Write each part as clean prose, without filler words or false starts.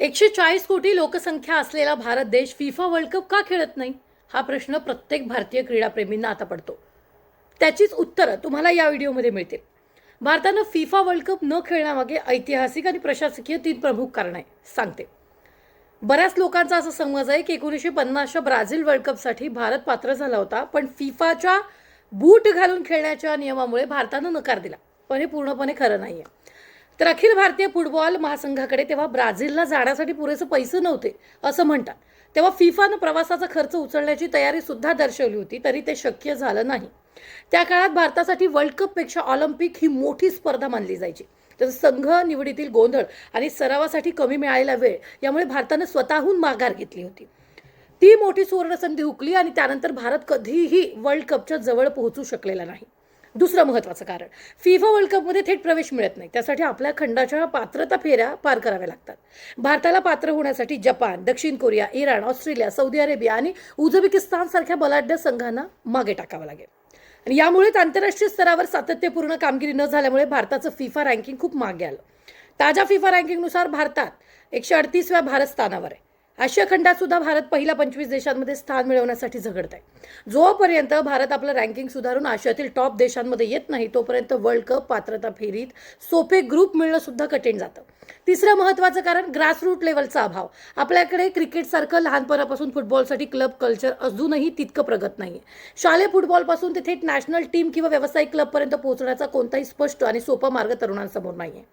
140 कोटी लोकसंख्या असलेला भारत देश फिफा वर्ल्ड कप का खेळत नाही हा प्रश्न प्रत्येक भारतीय क्रीडाप्रेमींना आता पडतो. त्याचीच उत्तरं तुम्हाला या व्हिडिओमध्ये मिळतील. भारतानं फिफा वर्ल्ड कप न खेळण्यामागे ऐतिहासिक आणि प्रशासकीय 3 प्रमुख कारण आहे सांगते. बऱ्याच लोकांचा असा समज आहे की 1950च्या ब्राझील वर्ल्ड कपसाठी भारत पात्र झाला होता, पण फिफाच्या बूट घालून खेळण्याच्या नियमामुळे भारतानं नकार दिला. पण हे पूर्णपणे खरं नाहीये. तर अखिल भारतीय फुटबॉल महासंघाकडे तेव्हा ब्राझीलला जाण्यासाठी पुरेसे पैसे नव्हते असं म्हणतात. तेव्हा फिफानं प्रवासाचा खर्च उचलण्याची तयारी सुद्धा दर्शवली होती, तरी ते शक्य झालं नाही. त्या काळात भारतासाठी वर्ल्ड कपपेक्षा ऑलिम्पिक ही मोठी स्पर्धा मानली जायची. तर संघ निवडीतील गोंधळ आणि सरावासाठी कमी मिळालेला वेळ यामुळे भारतानं स्वतःहून माघार घेतली होती. ती मोठी सुवर्णसंधी हुकली आणि त्यानंतर भारत कधीही वर्ल्ड कपच्या जवळ पोहोचू शकलेला नाही. दुसरं महत्त्वाचं कारण, फिफा वर्ल्ड कपमध्ये थेट प्रवेश मिळत नाही. त्यासाठी आपल्या खंडाच्या पात्रता फेऱ्या पार कराव्या लागतात. भारताला पात्र होण्यासाठी जपान, दक्षिण Korea, Iran, Australia, Saudi Arabia आणि उझबेकिस्तान सारख्या बलाढ्य संघांना मागे टाकावं लागेल. आणि यामुळेच आंतरराष्ट्रीय स्तरावर सातत्यपूर्ण कामगिरी न झाल्यामुळे भारताचं फिफा रँकिंग खूप मागे आलं. ताज्या फिफा रँकिंगनुसार भारतात 138व्या भारत स्थानावर आहे. आशिया खंडात सुद्धा भारत पहिल्या 25 देशांमध्ये स्थान मिळवण्यासाठी झगडत आहे. जोपर्यंत भारत आपलं रँकिंग सुधारून आशियातील टॉप देशांमध्ये येत नाही, तोपर्यंत वर्ल्ड कप पात्रता फेरीत सोपे ग्रुप मिळणं सुद्धा कठीण जातं. तिसरं महत्त्वाचं कारण, ग्रासरूट लेवलचा अभाव. आपल्याकडे क्रिकेटसारखं लहानपणापासून फुटबॉलसाठी क्लब कल्चर अजूनही तितकं प्रगत नाही. शालेय फुटबॉलपासून ते थेट नॅशनल टीम किंवा व्यावसायिक क्लबपर्यंत पोहोचण्याचा कोणताही स्पष्ट आणि सोपा मार्ग तरुणांसमोर नाही.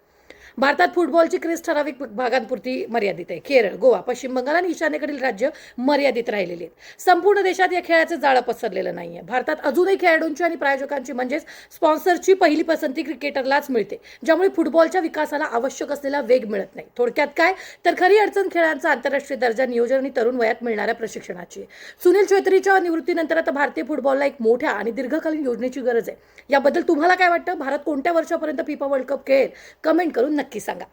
भारतात फुटबॉलची क्रेज ठराविक भागांपुरती मर्यादित आहे. केरळ, गोवा, पश्चिम बंगाल आणि ईशान्येकडील राज्य मर्यादित राहिलेली आहेत. संपूर्ण देशात या खेळाचे जाळं पसरलेलं नाहीये. भारतात अजूनही खेळाडूंची आणि प्रायोजकांची म्हणजेच स्पॉन्सरची पहिली पसंती क्रिकेटरलाच मिळते, ज्यामुळे फुटबॉलच्या विकासाला आवश्यक असलेला वेग मिळत नाही. थोडक्यात काय, तर खरी अडचण खेळांचा आंतरराष्ट्रीय दर्जा, नियोजन आणि तरुण वयात मिळणाऱ्या प्रशिक्षणाची. सुनील छेत्रीच्या निवृत्तीनंतर आता भारतीय फुटबॉलला एक मोठ्या आणि दीर्घकालीन योजनेची गरज आहे. याबद्दल तुम्हाला काय वाटतं? भारत कोणत्या वर्षापर्यंत फिफा वर्ल्ड कप खेळेल? कमेंट करून नक्की सांगा.